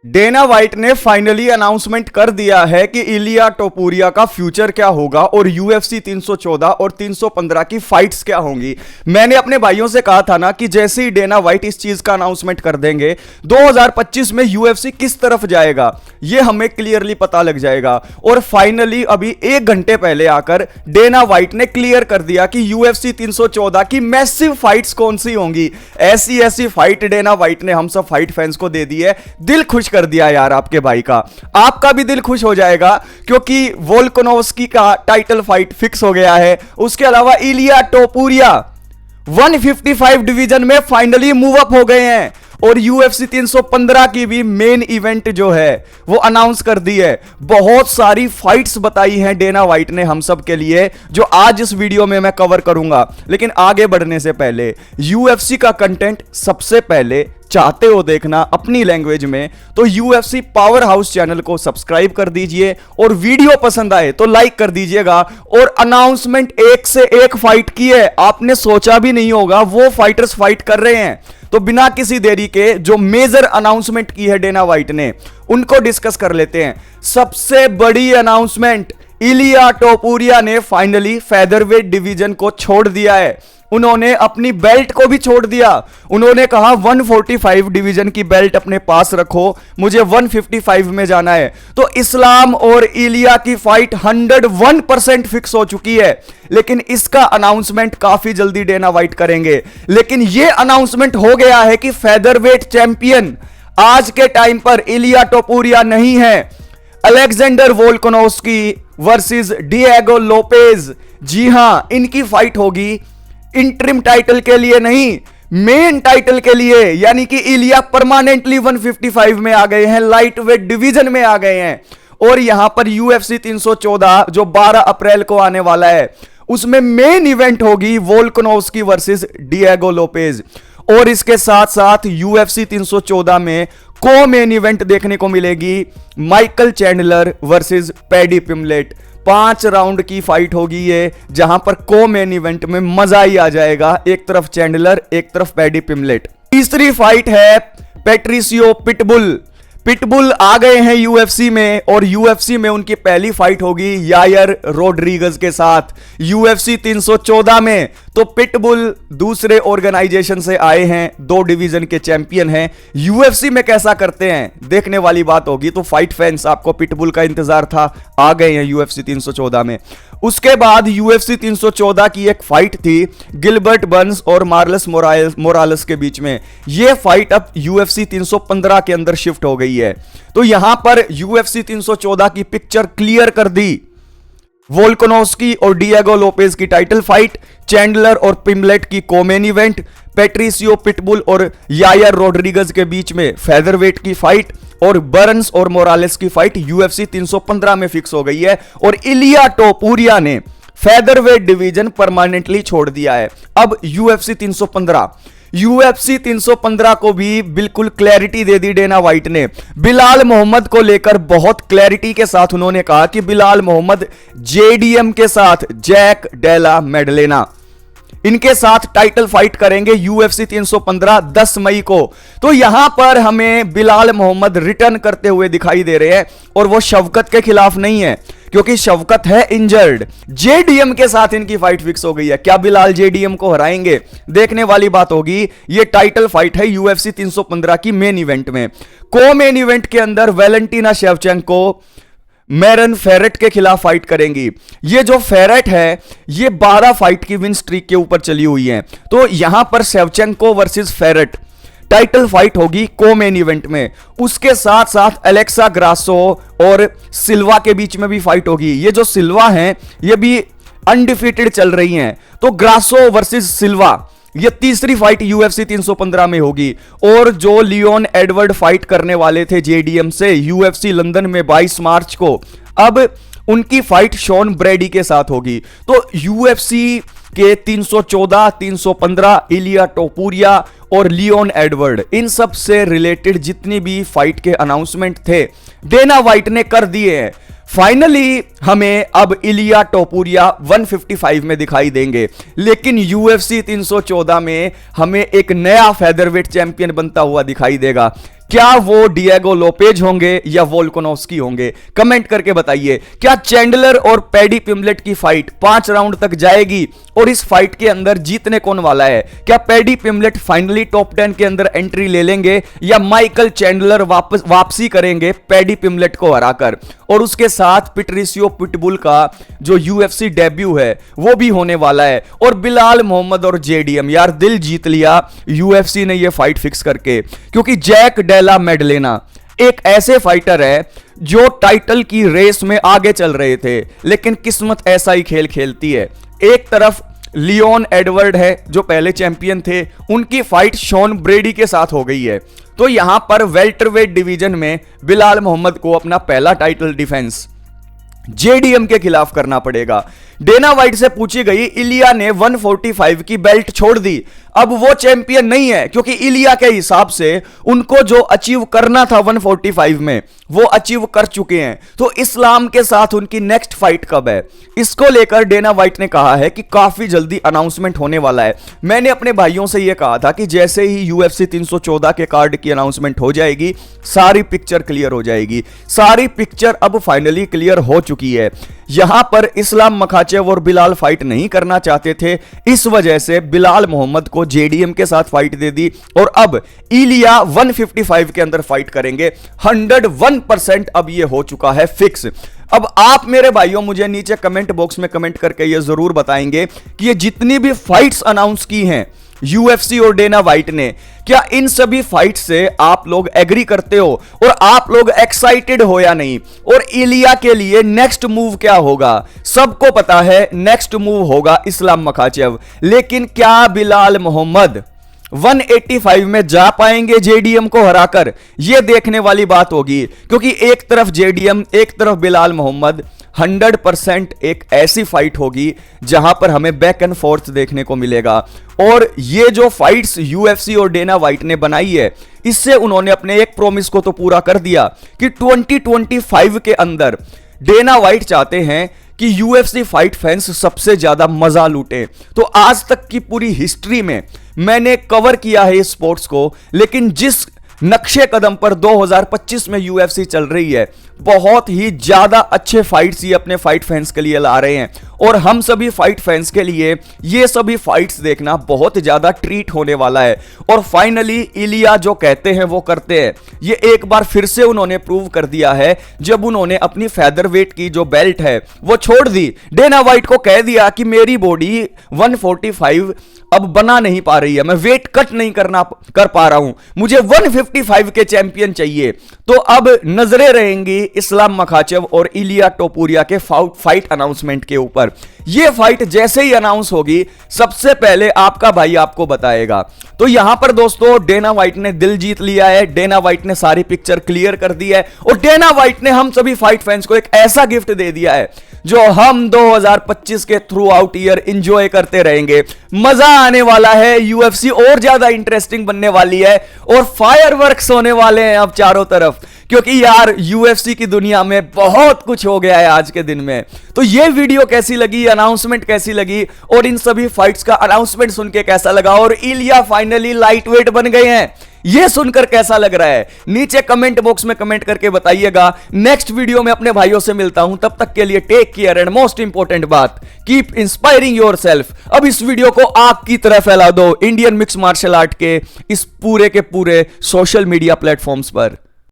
Dana white ने finally announcement कर दिया है कि इलिया टोपुरिया का फ्यूचर क्या होगा और यूएफसी 314 और 315 की फाइट्स क्या होंगी। मैंने अपने भाइयों से कहा था ना कि जैसे ही डेना वाइट इस चीज का अनाउंसमेंट कर देंगे 2025 में यूएफसी किस तरफ जाएगा यह हमें क्लियरली पता लग जाएगा। और फाइनली अभी 1 घंटे पहले आकर डेना वाइट ने क्लियर कर दिया कि यूएफसी 314 की मैसिव फाइट्स कौन सी होंगी। ऐसी ऐसी फाइट डेना वाइट ने हम सब फाइट फैंस को दे दी है। दिल खुश कर दिया यार आपके भाई का, आपका भी दिल खुश हो जाएगा क्योंकि वोल्कानोव्स्की का टाइटल फाइट फिक्स हो गया है। उसके अलावा इलिया टोपुरिया 155 डिवीजन में फाइनली मूव अप हो गए हैं और यूएफसी 315 की भी मेन इवेंट जो है वो अनाउंस कर दी है। बहुत सारी फाइट्स बताई हैं डेना वाइट ने हम सब के लिए जो आज इस वीडियो में मैं कवर करूंगा। लेकिन आगे बढ़ने से पहले यूएफसी का कंटेंट सबसे पहले चाहते हो देखना अपनी लैंग्वेज में तो यूएफसी पावर हाउस चैनल को सब्सक्राइब कर दीजिए और वीडियो पसंद आए तो लाइक कर दीजिएगा। और अनाउंसमेंट एक से एक फाइट की है, आपने सोचा भी नहीं होगा वो फाइटर्स फाइट कर रहे हैं। तो बिना किसी देरी के जो मेजर अनाउंसमेंट की है डेना वाइट ने उनको डिस्कस कर लेते हैं। सबसे बड़ी अनाउंसमेंट, इलिया टोपुरिया ने फाइनली फेदरवेट डिवीजन को छोड़ दिया है। उन्होंने अपनी बेल्ट को भी छोड़ दिया। उन्होंने कहा 145 डिवीजन की बेल्ट अपने पास रखो, मुझे 155 में जाना है। तो इस्लाम और इलिया की फाइट 101% फिक्स हो चुकी है। लेकिन इसका अनाउंसमेंट काफी जल्दी डेना वाइट करेंगे। लेकिन यह अनाउंसमेंट हो गया है कि फेदरवेट चैंपियन आज के टाइम पर इलिया टोपुरिया नहीं है। Alexander Volkanovski versus Diego Lopez, जी हां, इनकी फाइट होगी इंटरिम टाइटल के लिए नहीं, मेन टाइटल के लिए। यानी कि इलिया परमानेंटली 155 में आ गए हैं, लाइट वेट डिवीजन में आ गए हैं। और यहां पर यूएफसी 314 जो 12 अप्रैल को आने वाला है उसमें मेन इवेंट होगी वोल्कानोव्स्की वर्सेस डिएगो लोपेज। और इसके साथ साथ यूएफसी 314 में को मेन इवेंट देखने को मिलेगी Michael Chandler versus paddy Pimblett. 5 round की फाइट होगी ये, जहां पर को मेन इवेंट में मजा ही आ जाएगा। एक तरफ चैंडलर, एक तरफ पैडी पिमलेट। तीसरी फाइट है पेट्रिसियो पिटबुल। पिटबुल आ गए हैं यूएफसी में और यूएफसी में उनकी पहली फाइट होगी यायर रोड्रिगज के साथ यूएफसी 314 में। तो पिटबुल दूसरे ऑर्गेनाइजेशन से आए हैं, 2 डिवीजन के चैंपियन हैं। यूएफसी में कैसा करते हैं देखने वाली बात होगी। तो फाइट फैंस, आपको पिटबुल का इंतजार था, आ गए हैं यूएफसी 314 में। उसके बाद यूएफसी 314 की एक फाइट थी गिलबर्ट बर्न्स और मार्लस मोरालेस के बीच में। यह फाइट अब यूएफसी 315 के अंदर शिफ्ट हो गई है। तो यहां पर यूएफसी 314 की पिक्चर क्लियर कर दी। वोल्कानोव्स्की और डिएगो लोपेज की टाइटल फाइट, चैंडलर और पिमलेट की कोमेन इवेंट, पेट्रिसियो पिटबुल और यायर रोड्रिगज के बीच में फेदरवेट की फाइट और बर्न्स और मोरालेस की फाइट यूएफसी 315 में फिक्स हो गई है। और इलिया टोपुरिया ने फेदरवेट डिवीजन परमानेंटली छोड़ दिया है। अब यूएफसी 315 को भी बिल्कुल क्लैरिटी दे दी डेना वाइट ने। बिलाल मोहम्मद को लेकर बहुत क्लैरिटी के साथ उन्होंने कहा कि बिलाल मोहम्मद जेडीएम के साथ जैक डेला मेडलेना इनके साथ टाइटल फाइट करेंगे यूएफसी 315 10 मई को। तो यहां पर हमें बिलाल मोहम्मद रिटर्न करते हुए दिखाई दे रहे हैं और वो शवकत के खिलाफ नहीं है क्योंकि शवकत है इंजर्ड। जेडीएम के साथ इनकी फाइट फिक्स हो गई है। क्या बिलाल जेडीएम को हराएंगे देखने वाली बात होगी। ये टाइटल फाइट है यूएफसी 315 की मेन इवेंट में। को मेन इवेंट के अंदर वैलेंटिना शेवचेंको मैरन फेरेट के खिलाफ फाइट करेंगी। ये जो फेरेट है ये 12 फाइट की विन स्ट्रीक के ऊपर चली हुई है। तो यहां पर Shevchenko versus Ferrett title fight होगी को मेन इवेंट में। उसके साथ साथ एलेक्सा ग्रासो और सिल्वा के बीच में भी फाइट होगी। ये जो सिल्वा हैं ये भी अनडिफीटेड चल रही हैं। तो ग्रासो वर्सेस सिल्वा ये तीसरी फाइट यूएफसी 315 में होगी। और जो लियोन एडवर्ड फाइट करने वाले थे जेडीएम से यूएफसी लंदन में 22 मार्च को, अब उनकी फाइट शॉन ब्रेडी के साथ होगी। तो यूएफसी के 314, 315, इलिया टोपुरिया और लियोन एडवर्ड, इन सब से रिलेटेड जितनी भी फाइट के अनाउंसमेंट थे डेना वाइट ने कर दिए हैं। फाइनली हमें अब इलिया टोपुरिया 155 में दिखाई देंगे, लेकिन UFC 314 में हमें एक नया फेदरवेट चैंपियन बनता हुआ दिखाई देगा। क्या वो डिएगो लोपेज होंगे या वोल्कानोव्स्की होंगे? कमेंट करके बताइए। क्या चैंडलर और पैडी पिम्बलेट की फाइट 5 राउंड तक जाएगी और इस फाइट के अंदर जीतने कौन वाला है? क्या पैडी पिम्बलेट फाइनली टॉप 10 के अंदर एंट्री ले लेंगे या माइकल चैंडलर वापसी करेंगे पैडी पिम्बलेट को हराकर? और उसके साथ पेट्रिसियो पिटबुल का जो UFC डेब्यू है वो भी होने वाला है। और बिलाल मोहम्मद और JDM, यार दिल जीत लिया UFC ने ये फाइट फिक्स करके, क्योंकि जैक डेला मेडलेना एक ऐसे फाइटर है जो टाइटल की रेस में आगे चल रहे थे, लेकिन किस्मत ऐसा ही खेल खेलती है। एक तरफ लियोन एडवर्ड है जो पहले चैंपियन थे, उनकी फाइट शॉन ब्रेडी के साथ हो गई है। तो यहां पर वेल्टरवेट डिवीजन में बिलाल मोहम्मद को अपना पहला टाइटल डिफेंस JDM के खिलाफ करना पड़ेगा। डेना वाइट से पूछी गई, इलिया ने 145 की बेल्ट छोड़ दी, अब वो चैंपियन नहीं है, क्योंकि इलिया के हिसाब से उनको जो अचीव करना था 145 में वो अचीव कर चुके हैं। तो इस्लाम के साथ उनकी नेक्स्ट फाइट कब है, इसको लेकर डेना वाइट ने कहा है कि काफी जल्दी अनाउंसमेंट होने वाला है। मैंने अपने भाइयों से यह कहा था कि जैसे ही UFC 314 के कार्ड की अनाउंसमेंट हो जाएगी सारी पिक्चर क्लियर हो जाएगी। सारी पिक्चर अब फाइनली क्लियर हो चुकी है। यहां पर इस्लाम मखाचेव और बिलाल फाइट नहीं करना चाहते थे, इस वजह से बिलाल मोहम्मद को JDM के साथ फाइट दे दी और अब इलिया 155 के अंदर फाइट करेंगे। 101% अब ये हो चुका है फिक्स। अब आप मेरे भाइयों मुझे नीचे कमेंट बॉक्स में कमेंट करके ये जरूर बताएंगे कि ये जितनी भी फाइट्स अनाउंस की हैं UFC और डेना वाइट ने, क्या इन सभी फाइट से आप लोग एग्री करते हो और आप लोग एक्साइटेड हो या नहीं? और इलिया के लिए नेक्स्ट मूव क्या होगा? सबको पता है नेक्स्ट मूव होगा इस्लाम मखाचेव, लेकिन क्या बिलाल मोहम्मद 185 में जा पाएंगे JDM को हराकर? यह देखने वाली बात होगी, क्योंकि एक तरफ JDM एक तरफ बिलाल मोहम्मद। 100% एक ऐसी फाइट होगी जहां पर हमें बैक एंड फोर्थ देखने को मिलेगा। और ये जो फाइट्स UFC और डेना वाइट ने बनाई है, इससे उन्होंने अपने एक प्रॉमिस को तो पूरा कर दिया कि 2025 के अंदर डेना वाइट चाहते हैं कि UFC फाइट फैंस सबसे ज्यादा मजा लूटे। तो आज तक की पूरी हिस्ट्री में मैंने कवर किया है इस स्पोर्ट्स को, लेकिन जिस नक्शे कदम पर 2025 में UFC चल रही है, बहुत ही ज्यादा अच्छे फाइट्स ये अपने फाइट फैंस के लिए ला रहे हैं। और हम सभी फाइट फैंस के लिए ये सभी फाइट्स देखना बहुत ज्यादा ट्रीट होने वाला है। और फाइनली इलिया जो कहते हैं वो करते हैं। ये एक बार फिर से उन्होंने प्रूव कर दिया है जब उन्होंने अपनी फेदरवेट की जो बेल्ट है वो छोड़ दी। डेना वाइट को कह दिया कि मेरी बॉडी 145 अब बना नहीं पा रही है, मैं वेट कट नहीं कर पा रहा हूं, मुझे 155 के चैंपियन चाहिए। तो अब नजरें रहेंगी इस्लाम मखाचेव और इलिया टोपुरिया के फाइट अनाउंसमेंट के ऊपर। यह फाइट जैसे ही अनाउंस होगी सबसे पहले आपका भाई आपको बताएगा। तो यहां पर दोस्तों डेना वाइट ने दिल जीत लिया है, डेना वाइट ने सारी पिक्चर क्लियर कर दी है और डेना वाइट ने हम सभी फाइट फैंस को एक ऐसा गिफ्ट दे दिया है जो हम 2025 के थ्रू आउट ईयर एंजॉय करते रहेंगे। मजा आने वाला है, UFC और ज्यादा इंटरेस्टिंग बनने वाली है और फायरवर्क्स होने वाले हैं अब चारों तरफ, क्योंकि यार UFC की दुनिया में बहुत कुछ हो गया है आज के दिन में। तो ये वीडियो कैसी लगी, अनाउंसमेंट कैसी लगी और इन सभी फाइट्स का अनाउंसमेंट सुन के कैसा लगा, और इलिया फाइनली लाइटवेट बन गए हैं ये सुनकर कैसा लग रहा है, नीचे कमेंट बॉक्स में कमेंट करके बताइएगा। नेक्स्ट वीडियो में अपने भाइयों से मिलता हूं, तब तक के लिए take care and most important बात, कीप इंस्पायरिंग योरसेल्फ। अब इस वीडियो को आग की तरह फैला दो इंडियन मिक्स मार्शल आर्ट के इस पूरे के पूरे सोशल मीडिया प्लेटफॉर्म्स पर।